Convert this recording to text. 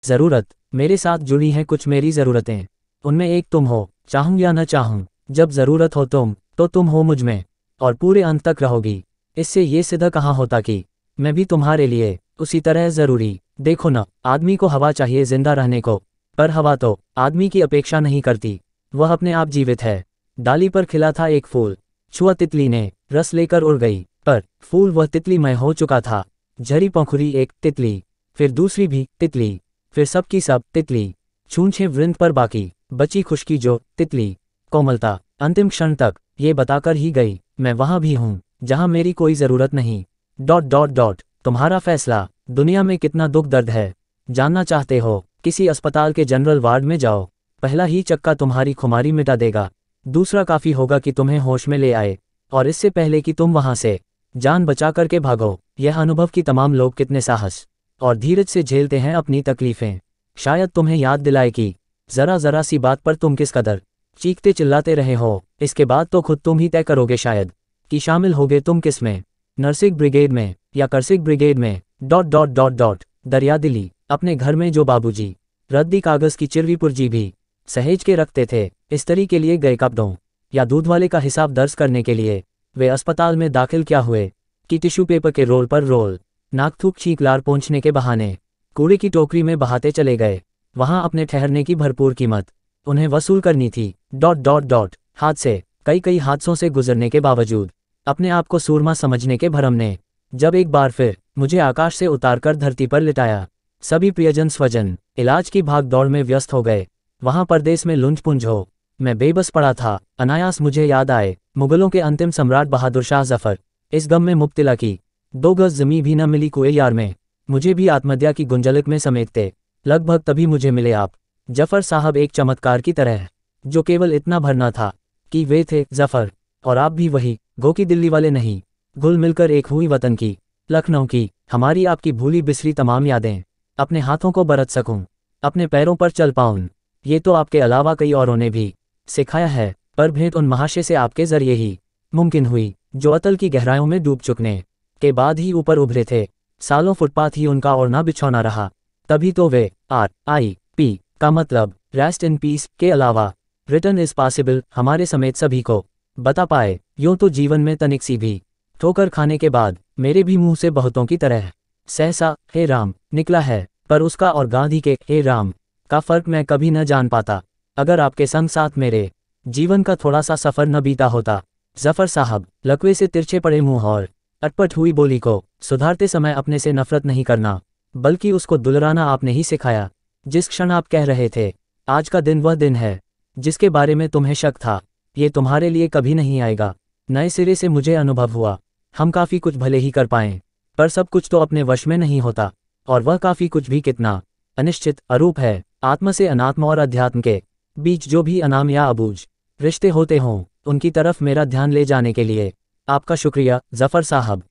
ज़रूरत, मेरे साथ जुड़ी हैं कुछ मेरी ज़रूरतें। उनमें एक तुम हो, चाहूँ या न चाहूँ। जब ज़रूरत हो तुम, तो तुम हो मुझ में, और पूरे अंत तक रहोगी। इससे ये सिद्ध कहाँ होता कि मैं भी तुम्हारे लिए उसी तरह ज़रूरी। देखो न, आदमी को हवा चाहिए जिंदा रहने को, पर हवा तो आदमी की अपेक्षा नहीं करती, वह अपने आप जीवित है। डाली पर खिला था एक फूल, छुआ तितली ने, रस लेकर उड़ गई, पर फूल वह तितलीमय हो चुका था। झरी पंखुड़ी एक तितली, फिर दूसरी भी तितली, फिर सब की सब तितली। छूंछे वृंद पर बाकी बची खुशकी जो तितली। कोमलता अंतिम क्षण तक ये बताकर ही गई, मैं वहां भी हूँ जहां मेरी कोई ज़रूरत नहीं। Dot dot dot. तुम्हारा फैसला। दुनिया में कितना दुख दर्द है, जानना चाहते हो? किसी अस्पताल के जनरल वार्ड में जाओ, पहला ही चक्का तुम्हारी खुमारी मिटा देगा। दूसरा काफ़ी होगा कि तुम्हें होश में ले आए, और इससे पहले कि तुम वहां से जान बचा करके भागो। यह अनुभव कि तमाम लोग कितने साहस और धीरज से झेलते हैं अपनी तकलीफ़ें, शायद तुम्हें याद दिलाए कि ज़रा ज़रा सी बात पर तुम किस कदर चीखते चिल्लाते रहे हो। इसके बाद तो खुद तुम ही तय करोगे शायद कि शामिल होगे तुम किस में, नर्सिंग ब्रिगेड में या कर्सिक ब्रिगेड में। Dot dot dot dot. दरिया दिली। अपने घर में जो बाबूजी रद्दी कागज़ की चिरवी पुर्जी भी सहेज के रखते थे, इस्त्री के लिए गए कपड़ों या दूध वाले का हिसाब दर्ज करने के लिए वे अस्पताल में दाखिल क्या हुए कि टिश्यू पेपर के रोल पर रोल नाक थूक छींक लार पोंछने के बहाने कूड़े की टोकरी में बहाते चले गए। वहां अपने ठहरने की भरपूर कीमत उन्हें वसूल करनी थी। Dot dot dot. हादसे, कई हादसों से गुजरने के बावजूद अपने आप को सूरमा समझने के भरम ने जब एक बार फिर मुझे आकाश से उतारकर धरती पर लिटाया, सभी प्रियजन स्वजन इलाज की भाग दौड़ में व्यस्त हो गए। वहां परदेश में लुंज पुंज हो, मैं बेबस पड़ा था। अनायास मुझे याद आए मुगलों के अंतिम सम्राट बहादुर शाह जफर। इस गम में मुब्तला की 2 गज ज़मीं भी न मिली कुए यार में, मुझे भी आत्महत्या की गुंजलक में समेटते लगभग तभी मुझे मिले आप। जफर साहब एक चमत्कार की तरह, जो केवल इतना भरना था कि वे थे जफर, और आप भी वही, गो की दिल्ली वाले नहीं। घुल मिलकर एक हुई वतन की, लखनऊ की, हमारी आपकी भूली बिसरी तमाम यादें। अपने हाथों को बरत सकूं, अपने पैरों पर चल पाऊं, ये तो आपके अलावा कई औरों ने भी सिखाया है, पर भेंट उन महाशय से आपके जरिए ही मुमकिन हुई, जो अतल की गहराइयों में डूब चुकने के बाद ही ऊपर उभरे थे। सालों फुटपाथ ही उनका और ना बिछौना रहा, तभी तो वे RIP का मतलब रेस्ट इन पीस के अलावा रिटर्न इज पॉसिबल हमारे समेत सभी को बता पाए। यूं तो जीवन में तनिक सी भी ठोकर खाने के बाद मेरे भी मुंह से बहुतों की तरह सहसा हे राम निकला है, पर उसका और गांधी के हे राम का फर्क मैं कभी न जान पाता अगर आपके संग साथ मेरे जीवन का थोड़ा सा सफर न बीता होता। जफर साहब, लकवे से तिरछे पड़े मुंह और अटपट हुई बोली को सुधारते समय अपने से नफरत नहीं करना, बल्कि उसको दुलराना आपने ही सिखाया। जिस क्षण आप कह रहे थे आज का दिन वह दिन है जिसके बारे में तुम्हें शक था, ये तुम्हारे लिए कभी नहीं आएगा। नए सिरे से मुझे अनुभव हुआ, हम काफ़ी कुछ भले ही कर पाएं, पर सब कुछ तो अपने वश में नहीं होता, और वह काफ़ी कुछ भी कितना अनिश्चित अरूप है। आत्मा से अनात्म और अध्यात्म के बीच जो भी अनाम या अबूझ रिश्ते होते हों, उनकी तरफ मेरा ध्यान ले जाने के लिए आपका शुक्रिया जफर साहब।